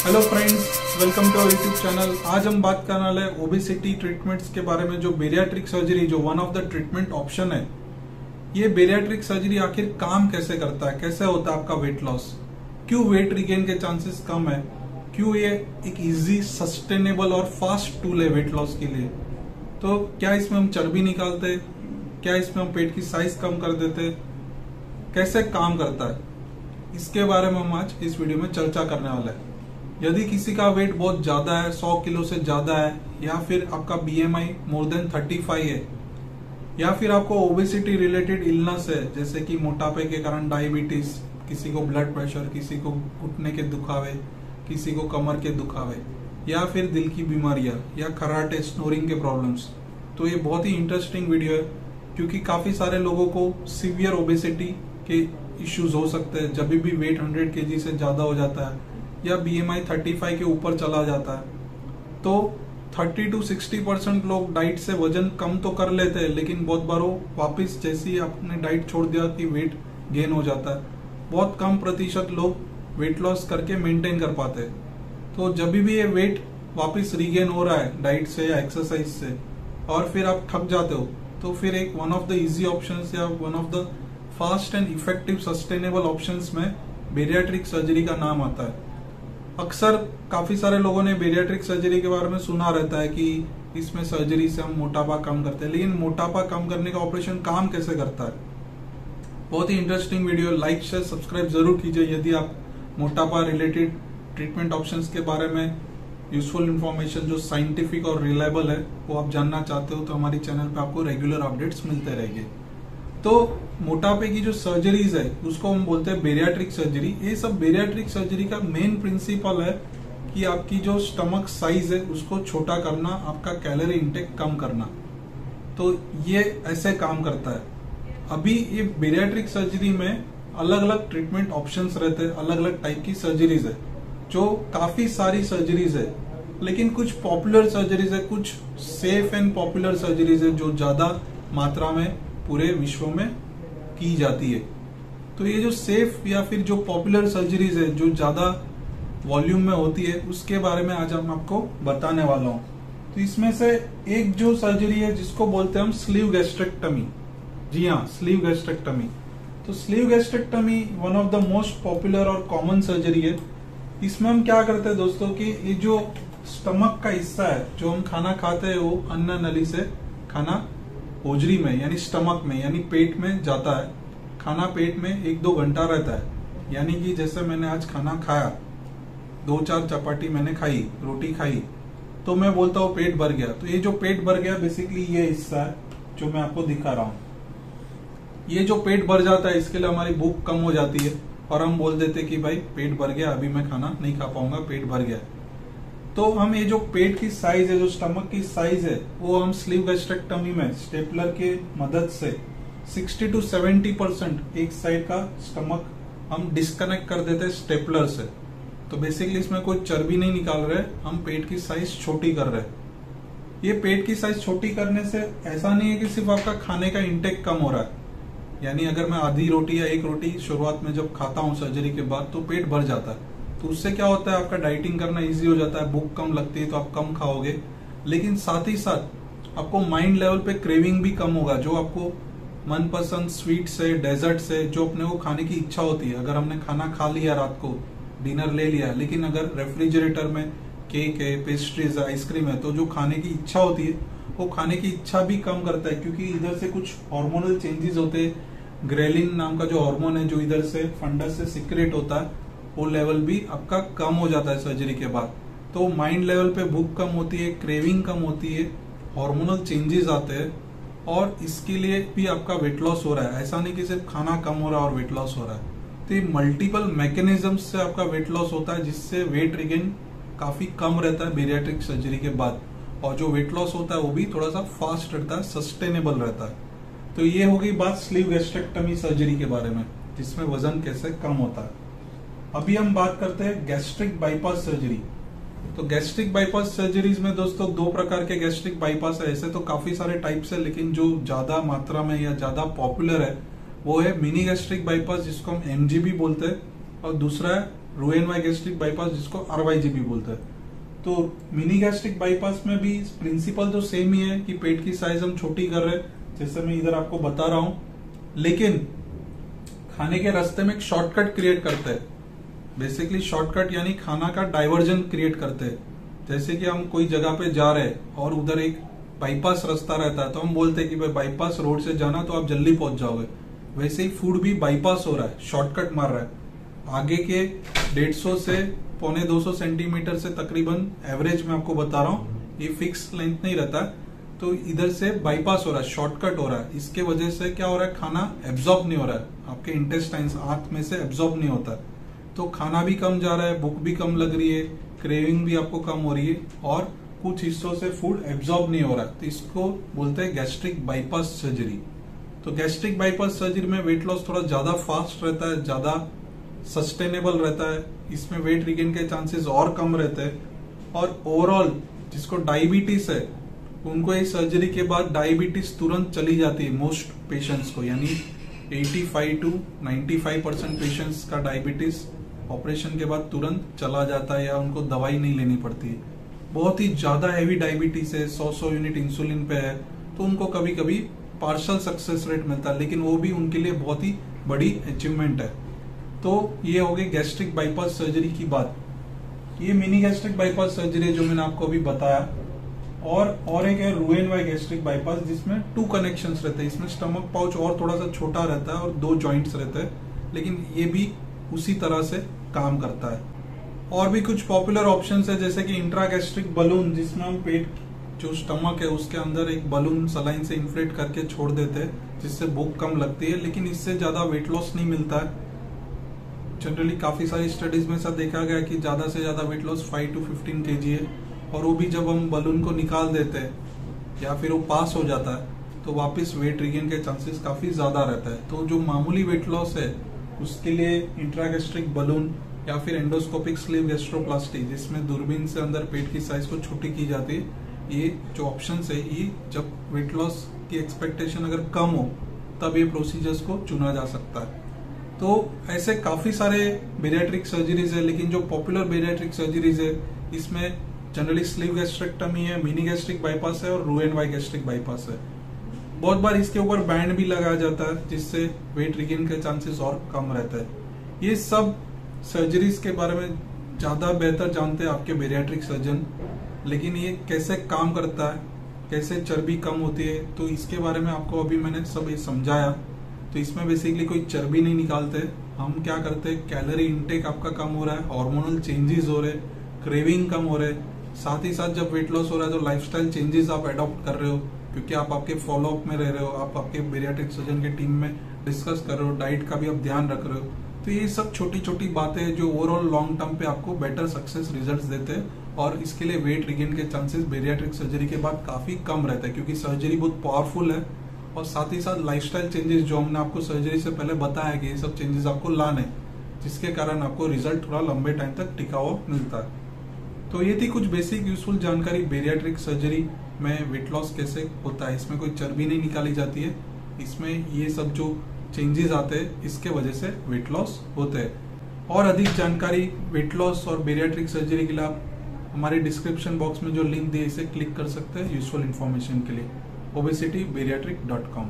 Hello friends, welcome to our YouTube channel. आज हम बात करने वाले ओबेसिटी ट्रीटमेंट्स के बारे में। जो बेरियाट्रिक सर्जरी, जो one of the treatment option है, ये बेरियाट्रिक सर्जरी आखिर काम कैसे करता है, कैसे होता है आपका वेट लॉस, क्यों वेट रिगेन के चांसेस कम है, क्यों ये एक इजी, सस्टेनेबल और फास्ट टूल है वेट लॉस के लिए। तो क्या इसमें हम चर्बी निकालते, क्या इसमें हम पेट की साइज कम कर देते, कैसे काम करता है, इसके बारे में हम आज इस वीडियो में चर्चा करने वाले हैं। यदि किसी का वेट बहुत ज्यादा है, 100 किलो से ज्यादा है, या फिर आपका BMI मोर देन 35 है, या फिर आपको ओबेसिटी रिलेटेड इलनेस है, जैसे कि मोटापे के कारण डायबिटीज, किसी को ब्लड प्रेशर, किसी को घुटने के दुखावे, किसी को कमर के दुखावे, या फिर दिल की बीमारियां, या खराटे, स्नोरिंग के प्रॉब्लम्स, तो ये बहुत ही इंटरेस्टिंग वीडियो है, क्योंकि काफी सारे लोगों को सीवियर ओबेसिटी के इश्यूज हो सकते हैं जब भी वेट 100 kg से ज्यादा हो जाता है या BMI 35 के ऊपर चला जाता है। तो 30 to 60% लोग डाइट से वजन कम तो कर लेते हैं, लेकिन बहुत बार वो वापिस जैसे ही आपने डाइट छोड़ दिया कि वेट गेन हो जाता है। बहुत कम प्रतिशत लोग वेट लॉस करके मेंटेन कर पाते हैं। तो जब भी ये वेट वापिस रीगेन हो रहा है डाइट से या एक्सरसाइज से, और फिर आप थक जाते हो, तो फिर एक one of the easy options या one of the fast and effective sustainable options में बेरियाट्रिक सर्जरी का नाम आता है। अक्सर काफी सारे लोगों ने बेरियाट्रिक सर्जरी के बारे में सुना रहता है कि इसमें सर्जरी से हम मोटापा कम करते हैं, लेकिन मोटापा कम करने का ऑपरेशन काम कैसे करता है। बहुत ही interesting video, like share subscribe जरूर कीजिए यदि आप मोटापा रिलेटेड ट्रीटमेंट ऑप्शंस के बारे में यूजफुल इन्फॉर्मेशन जो साइंटिफिक और रिलायबल है वो आप जानना चाहते हो। तो हमारे चैनल पे आपको रेगुलर अपडेट्स मिलते रहेंगे। तो मोटापे की जो सर्जरीज है उसको हम बोलते हैं बेरियाट्रिक सर्जरी। ये सब बेरियाट्रिक सर्जरी का मेन प्रिंसिपल है कि आपकी जो स्टमक साइज है उसको छोटा करना, आपका कैलोरी इंटेक कम करना। तो ये ऐसे काम करता है। अभी ये बेरियाट्रिक सर्जरी में अलग अलग ट्रीटमेंट ऑप्शंस रहते हैं, अलग अलग टाइप की सर्जरीज है, जो काफी सारी सर्जरीज है, लेकिन कुछ पॉपुलर सर्जरीज है, कुछ सेफ एंड पॉपुलर सर्जरीज है जो ज्यादा मात्रा में पूरे विश्व में की जाती है। तो ये जो सेफ या फिर जो पॉपुलर सर्जरीज है जो ज्यादा वॉल्यूम में होती है, उसके बारे में आज हम आपको बताने वाला हूं। तो इसमें से एक जो सर्जरी है जिसको बोलते हैं हम स्लीव गैस्ट्रेक्टमी। जी हाँ, स्लीव गैस्ट्रेक्टमी। तो sleeve gastrectomy one of the most popular और कॉमन सर्जरी है। इसमें हम क्या करते हैं दोस्तों कि ये जो स्टमक का हिस्सा है, जो हम खाना खाते हैं, वो अन्न नली से खाना होजरी में यानी स्टमक में यानी पेट में जाता है। खाना पेट में 1-2 घंटा रहता है। यानी कि जैसे मैंने आज खाना खाया, 2-4 चपाटी मैंने खाई, रोटी खाई, तो मैं बोलता हूँ पेट भर गया। तो ये जो पेट भर गया बेसिकली ये हिस्सा है जो मैं आपको दिखा रहा हूँ। ये जो पेट भर जाता है इसके लिए हमारी भूख कम हो जाती है और हम बोल देते कि भाई पेट भर गया, अभी मैं खाना नहीं खा पाऊंगा, पेट भर गया। तो हम ये जो पेट की साइज है, जो स्टमक की साइज है, वो हम स्लीव गैस्ट्रेक्टमी में स्टेपलर के मदद से 60 to 70% एक साइड का स्टमक हम डिस्कनेक्ट कर देते हैं स्टेपलर से। तो बेसिकली इसमें कोई चर्बी नहीं निकाल रहे, हम पेट की साइज छोटी कर रहे हैं। ये पेट की साइज छोटी करने से ऐसा नहीं है कि सिर्फ आपका खाने का इंटेक कम हो रहा है। यानी अगर मैं आधी रोटी या एक रोटी शुरुआत में जब खाता हूँ सर्जरी के बाद, तो पेट भर जाता है। तो उससे क्या होता है, आपका डाइटिंग करना इजी हो जाता है, भूख कम लगती है तो आप कम खाओगे, लेकिन साथ ही साथ आपको माइंड लेवल पे क्रेविंग भी कम होगा। जो आपको मनपसंद स्वीट से, डेजर्ट से जो अपने को खाने की इच्छा होती है, अगर हमने खाना खा लिया, रात को डिनर ले लिया, लेकिन अगर रेफ्रिजरेटर में केक है, पेस्ट्रीज है, आइसक्रीम है, तो जो खाने की इच्छा होती है वो खाने की इच्छा भी कम करता है, क्योंकि इधर से कुछ हार्मोनल चेंजेस होते हैं। ग्रेलिन नाम का जो हार्मोन है जो इधर से फंडस से सिक्रेट होता है, वो लेवल भी आपका कम हो जाता है सर्जरी के बाद। तो माइंड लेवल पे भूख कम होती है, क्रेविंग कम होती है, हार्मोनल चेंजेस आते हैं, और इसके लिए भी आपका वेट लॉस हो रहा है। ऐसा नहीं कि सिर्फ खाना कम हो रहा है और वेट लॉस हो रहा है। तो ये मल्टीपल मैकेनिज्म से आपका वेट लॉस होता है, जिससे वेट रिगेन काफी कम रहता है बेरियाट्रिक सर्जरी के बाद, और जो वेट लॉस होता है वो भी थोड़ा सा फास्ट रहता है, सस्टेनेबल रहता है। तो ये हो गई बात स्लीव गैस्ट्रेक्टमी सर्जरी के बारे में, जिसमें वजन कैसे कम होता है। अभी हम बात करते हैं गैस्ट्रिक बाईपास सर्जरी। तो गैस्ट्रिक बाईपास सर्जरीज में दोस्तों 2 प्रकार के गैस्ट्रिक बाईपास है। ऐसे तो काफी सारे टाइप्स है, लेकिन जो ज्यादा मात्रा में या ज्यादा पॉपुलर है वो है मिनी गैस्ट्रिक बाईपास, जिसको हम MG भी बोलते हैं, और दूसरा है रोएनवाई गैस्ट्रिक बाईपास जिसको आरवाईजी भी बोलते हैं। तो मिनी गैस्ट्रिक बाईपास में भी प्रिंसिपल तो सेम ही है कि पेट की साइज हम छोटी कर रहे हैं, जैसे मैं इधर आपको बता रहा हूं, लेकिन खाने के रास्ते में एक शॉर्टकट क्रिएट करते हैं। बेसिकली शॉर्टकट यानी खाना का डाइवर्जन क्रिएट करते हैं। जैसे कि हम कोई जगह पे जा रहे हैं और उधर एक बाईपास रास्ता रहता है, तो हम बोलते हैं कि भाई बाईपास रोड से जाना तो आप जल्दी पहुंच जाओगे। वैसे ही फूड भी बाईपास हो रहा है, शॉर्टकट मार रहा है। आगे के 150 से 125 सेंटीमीटर से तकरीबन एवरेज में आपको बता रहा हूँ, ये फिक्स लेंथ नहीं रहता है, तो इधर से बाईपास हो रहा है, शॉर्टकट हो रहा है। इसके वजह से क्या हो रहा है, खाना एब्जॉर्ब नहीं हो रहा है, आपके इंटेस्टाइन्स आंत में से एब्जॉर्ब नहीं होता है, तो खाना भी कम जा रहा है, भूख भी कम लग रही है, क्रेविंग भी आपको कम हो रही है और कुछ हिस्सों से फूड एब्जॉर्ब नहीं हो रहा है। तो इसको बोलते हैं गैस्ट्रिक बाईपास सर्जरी। तो गैस्ट्रिक बाईपास सर्जरी में वेट लॉस थोड़ा ज्यादा फास्ट रहता है, ज्यादा सस्टेनेबल रहता है, इसमें वेट रिगेन के चांसेस और कम रहते हैं। और ओवरऑल जिसको डायबिटीज है उनको इस सर्जरी के बाद डायबिटीज तुरंत चली जाती है मोस्ट पेशेंट्स को, यानी 85 to 95% पेशेंट्स का डायबिटीज ऑपरेशन के बाद तुरंत चला जाता है या उनको दवाई नहीं लेनी पड़ती है। बहुत ही ज्यादा हैवी डायबिटीज है, 100 यूनिट इंसुलिन पे है, तो उनको कभी कभी पार्शल सक्सेस रेट मिलता है, लेकिन वो भी उनके लिए बहुत ही बड़ी अचीवमेंट है। तो ये हो गई गैस्ट्रिक बाईपास सर्जरी की बात। ये मिनी गैस्ट्रिक बाईपास सर्जरी जो मैंने आपको अभी बताया। और एक है रोएनवाई गैस्ट्रिक बाईपास, जिसमें 2 कनेक्शंस रहते हैं। इसमें स्टमक पाउच और थोड़ा सा छोटा रहता है और 2 जॉइंट्स रहते हैं, लेकिन ये भी उसी तरह से काम करता है। और भी कुछ पॉपुलर ऑप्शंस है, जैसे कि इंट्रागैस्ट्रिक बलून, जिसमें हम पेट जो स्टमक है उसके अंदर एक बलून सलाइन से इन्फ्लेट करके छोड़ देते हैं, जिससे भूख कम लगती है, लेकिन इससे ज्यादा वेट लॉस नहीं मिलता है। जनरली काफी सारी स्टडीज में ऐसा देखा गया कि ज्यादा से ज्यादा वेट लॉस 5 to 15 kg है, और वो भी जब हम बलून को निकाल देते हैं या फिर वो पास हो जाता है तो वापस वेट रिगेन के चांसेस काफी ज्यादा रहता है। तो जो मामूली वेट लॉस है उसके लिए इंट्रागैस्ट्रिक बलून या फिर एंडोस्कोपिक स्लीव गैस्ट्रोप्लास्टी, जिसमें दूरबीन से अंदर पेट की साइज को छोटी की जाती है, ये जो ऑप्शंस है, ये जब वेट लॉस की एक्सपेक्टेशन अगर कम हो तब ये प्रोसीजर्स को चुना जा सकता है। तो ऐसे काफी सारे बेरियाट्रिक सर्जरीज है, लेकिन जो पॉपुलर बेरियाट्रिक सर्जरीज है इसमें जनरली स्लीव गैस्ट्रेक्टमी है, मिनी गैस्ट्रिक बाईपास है और रोएनवाई गैस्ट्रिक बाईपास है। बहुत बार इसके ऊपर बैंड भी लगाया जाता है, जिससे वेट रिगेन के चांसेस और कम रहता है। ये सब सर्जरीज के बारे में ज्यादा बेहतर जानते हैं आपके बेरियाट्रिक सर्जन, लेकिन ये कैसे काम करता है, कैसे चर्बी कम होती है, तो इसके बारे में आपको अभी मैंने सब ये समझाया। तो इसमें बेसिकली कोई चर्बी नहीं निकालते, हम क्या करते हैं, कैलोरी इनटेक आपका कम हो रहा है, हार्मोनल चेंजेस हो रहे, क्रेविंग कम हो रहे, साथ ही साथ जब वेट लॉस हो रहा है तो लाइफस्टाइल चेंजेस आप अडॉप्ट कर रहे हो, क्योंकि आप आपके फॉलोअप में रह रहे हो, आप आपके बेरियाट्रिक सर्जन के टीम में डिस्कस कर रहे हो, डाइट का भी आप ध्यान रख रहे हो। तो ये सब छोटी छोटी बातें जो ओवरऑल लॉन्ग टर्म पे आपको बेटर सक्सेस रिजल्ट्स देते हैं, और इसके लिए वेट रिगेन के चांसेस बेरियाट्रिक सर्जरी के बाद काफी कम रहता है, क्योंकि सर्जरी बहुत पावरफुल है, और साथ ही साथ लाइफस्टाइल चेंजेस जो हमने आपको सर्जरी से पहले बताया कि ये सब चेंजेस आपको लाने, जिसके कारण आपको रिजल्ट थोड़ा लंबे टाइम तक टिका हुआ मिलता है। तो ये थी कुछ बेसिक यूजफुल जानकारी बेरियाट्रिक सर्जरी में वेट लॉस कैसे होता है। इसमें कोई चर्बी नहीं निकाली जाती है, इसमें ये सब जो चेंजेस आते हैं इसके वजह से वेट लॉस होते हैं। और अधिक जानकारी वेट लॉस और बेरियाट्रिक सर्जरी के लिए आप हमारे डिस्क्रिप्शन बॉक्स में जो लिंक दिए इसे क्लिक कर सकते हैं यूजफुल इन्फॉर्मेशन के लिए, obesitybariatric.com।